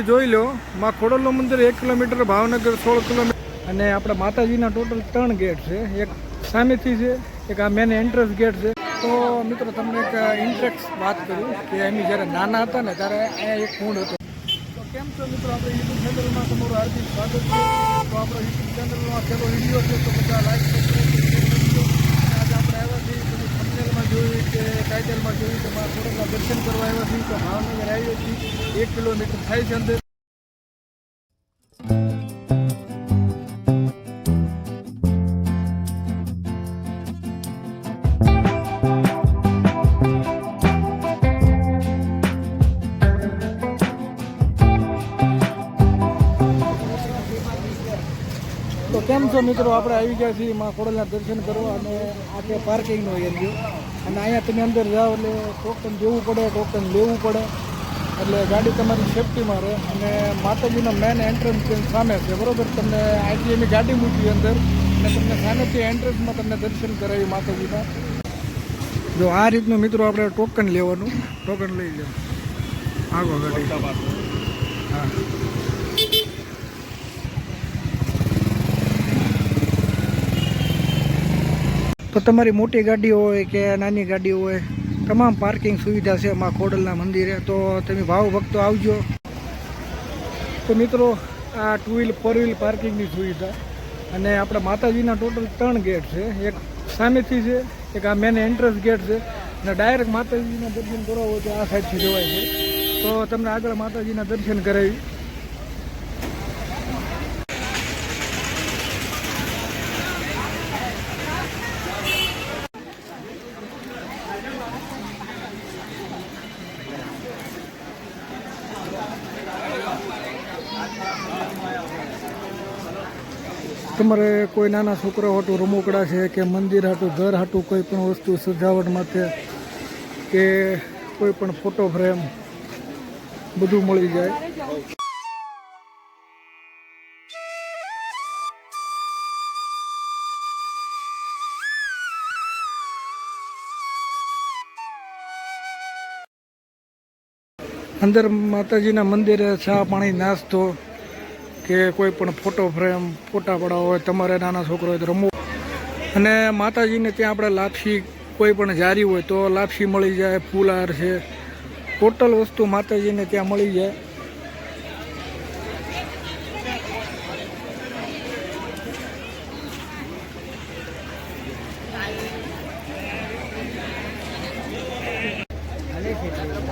જોઈ લો માં ખોડલનું મંદિર 1 કિલોમીટર, ભાવનગર 16 કિલોમીટર અને આપણે માતાજીના ટોટલ 3 ગેટ છે. એક સામેથી છે, એક આ મેન એન્ટ્રન્સ ગેટ છે. તો મિત્રો તમને એક ઇન્ટરેક્ટ વાત કરું કે એની જ્યારે નાના હતા ને ત્યારે અહીંયા એક કુંડ હતો. તો કેમ છો મિત્રો, આપણે યુટ્યુબ ચેનલમાં તમારું હાર્દિક સ્વાગત છે. તો આપણો યુટ્યુબ ચેનલમાં પહેલો વિડીયો છે, તો બધા લાઈક કરજો. આજે આપણે આવ્યા છીએ તમે થંબનેલમાં જોયું કે ટાઇટલમાં જોયું કે મારા ખોડલના દર્શન કરવા આવ્યા છીએ. તો ભાવનગર આવ્યો છીએ, 1 કિલોમીટર થાય છે અંદર. તો કેમ છો મિત્રો, આપણે આવી ગયા છીએ માં ખોડલના દર્શન કરવા અને આપણે પાર્કિંગનો એરિયો. અને અહીંયા તમે અંદર જાઓ એટલે ટોકન દેવું પડે, ટોકન લેવું પડે, એટલે ગાડી તમારી સેફટીમાં રહે. અને માતાજીનો મેન એન્ટ્રન્સ સામે છે, બરાબર. તમને અહીંથી એની ગાડી મૂકી અંદર અને તમને સામેથી એન્ટ્રન્સમાં તમને દર્શન કરાવી માતાજીના. જો આ રીતનું મિત્રો આપણે ટોકન લેવાનું, ટોકન લઈ લો આગો ગાડી. હા, તો તમારી મોટી ગાડી હોય કે નાની ગાડી હોય, તમામ પાર્કિંગ સુવિધા છે માં ખોડલના મંદિરે. તો તમે ભાવ ભક્તો આવજો. તો મિત્રો આ 2 વ્હીલ 4 વ્હીલ પાર્કિંગની સુવિધા. અને આપણે માતાજીના ટોટલ 3 ગેટ છે. એક સામેથી છે, એક આ મેન એન્ટ્રન્સ ગેટ છે. અને ડાયરેક્ટ માતાજીના દર્શન કરવા હોય તો આ સાઈડથી જવાય છે. તો તમને આગળ માતાજીના દર્શન કરાવી. તમારે કોઈ નાના છોકરા હાટું રમકડા છે કે મંદિર હાટું, ઘર હાટું કોઈ પણ વસ્તુ સજાવટ માટે કે કોઈ પણ ફોટો ફ્રેમ બધું મળી જાય. અંદર માતાજીના મંદિરે ચા પાણી નાસ્તો કે કોઈ પણ ફોટો ફ્રેમ, ફોટા પડાવવા હોય, તમારે નાના છોકરો હોય તો રમવું. અને માતાજીને ત્યાં આપણે લાપસી કોઈ પણ જારી હોય તો લાપસી મળી જાય, ફૂલહાર છે, ટોટલ વસ્તુ માતાજીને ત્યાં મળી જાય.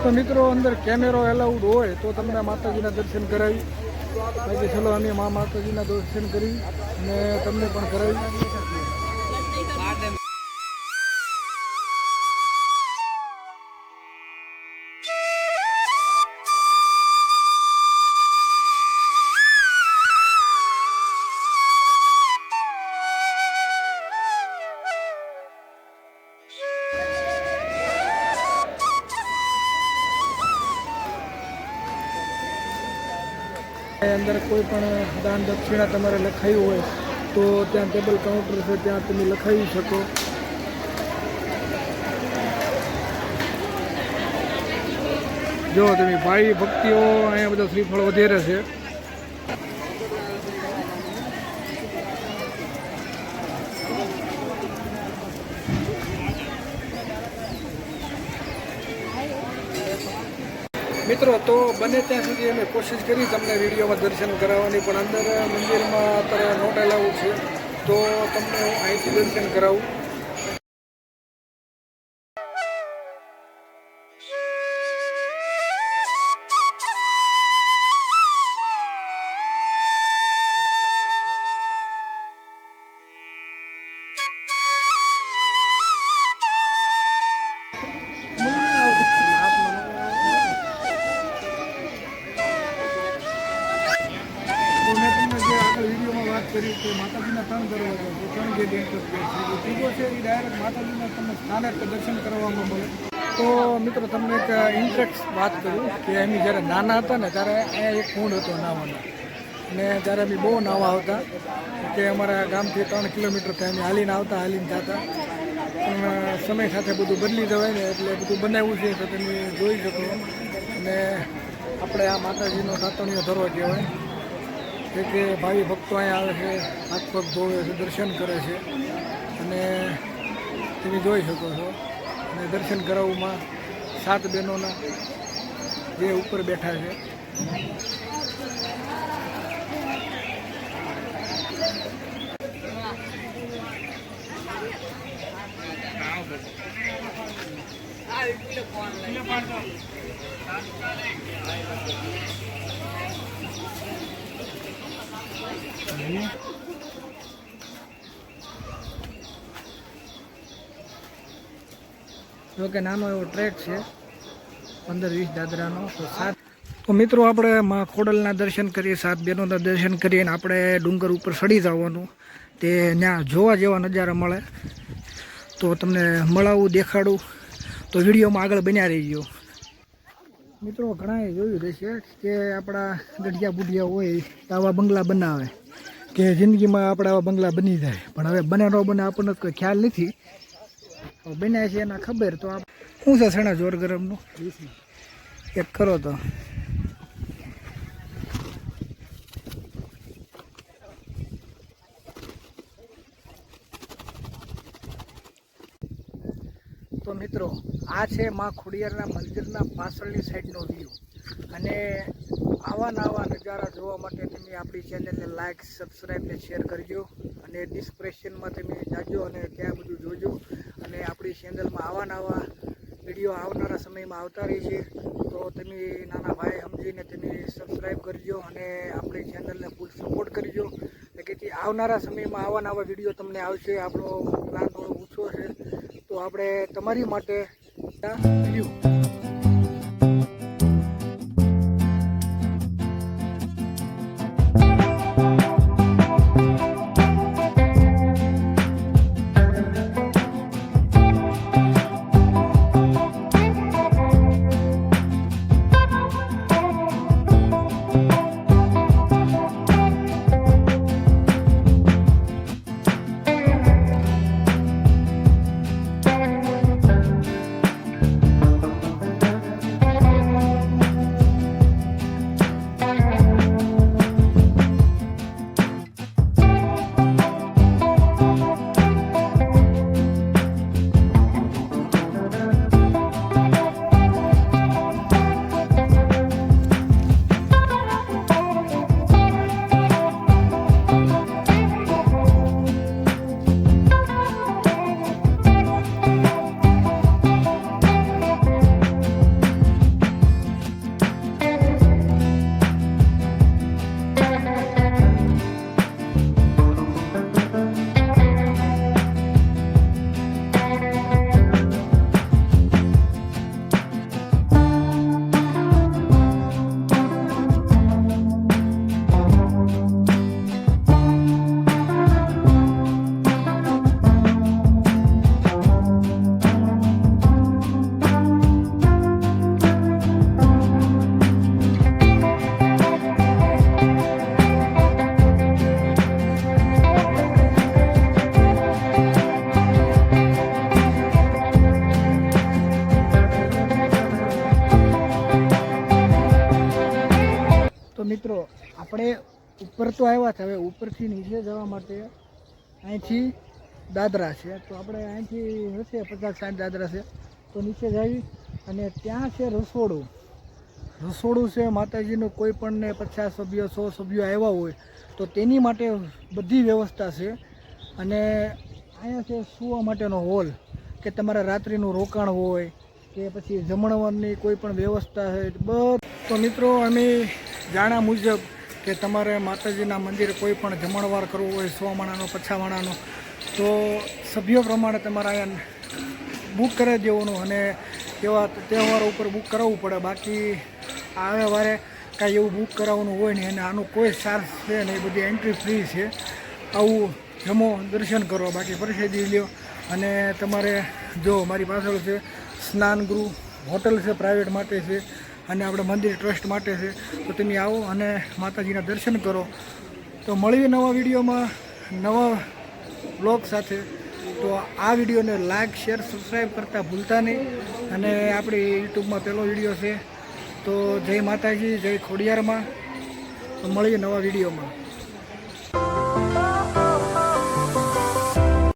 તો મિત્રો અંદર કેમેરો એલાઉડ હોય તો તમને માતાજીના દર્શન કરાવી. બાકી ચલો અમે માતાજીના દર્શન કરી અને તમને પણ કરાવી. અંદર કોઈ પણ દાન દક્ષિણા તમારે લખાયું હોય તો ત્યાં ટેબલ કાઉન્ટર છે, ત્યાં તમે લખાવી શકો. જો તમે ભાઈ ભક્તિઓ અહીંયા બધા શ્રીફળ વધારે છે. મિત્રો તો બને ત્યાં સુધી અમે કોશિશ કરી તમને વિડીયોમાં દર્શન કરાવવાની, પણ અંદર મંદિરમાં અત્યારે નોટ એલાઉડ છે. તો તમને અહીંથી દર્શન કરાવું. કરી કે માતાજીના 3 દરવાજા છે, 3 ગેટ એન્ટર છે. ત્રીજો છે એ ડાયરેક્ટ માતાજીના તમને સ્થાને દર્શન કરવામાં મળે. તો મિત્રો તમને એક ઇન્ટરેક્ટ વાત કરું કે એની જ્યારે નાના હતા ને ત્યારે અહીંયા એક કુંડ હતો નાવાનો. અને ત્યારે અમે બહુ નાવા આવતા કે અમારા ગામથી 3 કિલોમીટર થાય, અમે હાલીને આવતા, હાલીને જતા. પણ સમય સાથે બધું બદલી જવાય ને એટલે બધું બનાવ્યું છે તો તમે જોઈ શકો. અને આપણે આ માતાજીનો તાતણીયો ધરો કહેવાય કે ભાવિ ભક્તો અહીંયા આવે છે, હાથ પગ ધોવે છે, દર્શન કરે છે અને તમે જોઈ શકો છો. અને દર્શન કરાવવામાં 7 બહેનોના જે ઉપર બેઠા છે. જો કે નાનો એવો ટ્રેક છે 15-20 દાદરાનો. તો મિત્રો આપણે માં ખોડલના દર્શન કરીએ, 7 બહેનોના દર્શન કરીએ અને આપણે ડુંગર ઉપર ચડી જવાનું. તે ત્યાં જોવા જેવા નજારા મળે તો તમને મળાવું, દેખાડું. તો વિડીયોમાં આગળ બન્યા રહી ગયો. મિત્રો ઘણાએ જોયું રહેશે કે આપણા ગઢિયા બુઢિયા હોય આવા બંગલા બનાવે કે જિંદગીમાં આપણે આવા બંગલા બની જાય, પણ હવે બને ન બને આપણને કોઈ ખ્યાલ નથી. બન્યા છે એના ખબર. તો શું છે સણા જોર ગરમનું એક કરો તો. તો મિત્રો આ છે માં ખોડિયારના મંદિરના પાછળની સાઈડનો વ્યૂ. અને આવા નવા નજારા જોવા માટે તમે આપણી ચેનલને લાઇક, સબસ્ક્રાઈબ ને શેર કરજો. અને ડિસ્ક્રિપ્શનમાં તમે જાજો અને ત્યાં બધું જોજો. અને આપણી ચેનલમાં આવા નવા વિડીયો આવનારા સમયમાં આવતા રહે છે. તો તમે નાના ભાઈ સમજીને તમે સબસ્ક્રાઈબ કરજો અને આપણી ચેનલને ફૂલ સપોર્ટ કરજો. કે આવનારા સમયમાં આવા નવા વિડીયો તમને આવશે. આપણો પ્લાન થોડો ઓછો છે તો આપણે તમારી માટે વ્યૂ. મિત્રો આપણે ઉપર તો આવ્યા છે, હવે ઉપરથી નીચે જવા માટે અહીંથી દાદરા છે. તો આપણે અહીંથી હશે 50-60 દાદરા છે. તો નીચે જઈ અને ત્યાં છે રસોડું છે માતાજીનું. કોઈ પણને 50 સભ્યો 100 સભ્યો આવ્યા હોય તો તેની માટે બધી વ્યવસ્થા છે. અને અહીંયા છે સૂવા માટેનો હોલ કે તમારે રાત્રિનું રોકાણ હોય કે પછી જમણવારની કોઈ પણ વ્યવસ્થા છે બસ. તો મિત્રો અમે જાણ્યા મુજબ કે તમારે માતાજીના મંદિરે કોઈ પણ જમણવાર કરવો હોય 100 માણાનો 50 માણાનો તો સભ્યો પ્રમાણે તમારે અહીંયા બુક કરી દેવાનું. અને એવા તહેવારો ઉપર બુક કરાવવું પડે. બાકી આવે વારે કાંઈ એવું બુક કરાવવાનું હોય નહીં. અને આનું કોઈ ચાર્જ છે નહીં, બધી એન્ટ્રી ફ્રી છે. આવું જમો, દર્શન કરો, બાકી પ્રસાદી લ્યો. અને તમારે જો મારી પાછળ છે સ્નાનગૃહ, હોટલ છે, પ્રાઇવેટ માટે છે અને આપણે મંદિર ટ્રસ્ટ માટે છે. તો તમે આવો અને માતાજીના દર્શન કરો. તો મળીએ નવા વિડીયોમાં નવા બ્લોગ સાથે. તો આ વિડીયોને લાઇક, શેર, સબસ્ક્રાઈબ કરતાં ભૂલતા નહીં. અને આપણી યુટ્યુબમાં પહેલો વિડીયો છે તો જય માતાજી, જય ખોડિયારમાં. તો મળીએ નવા વિડીયોમાં.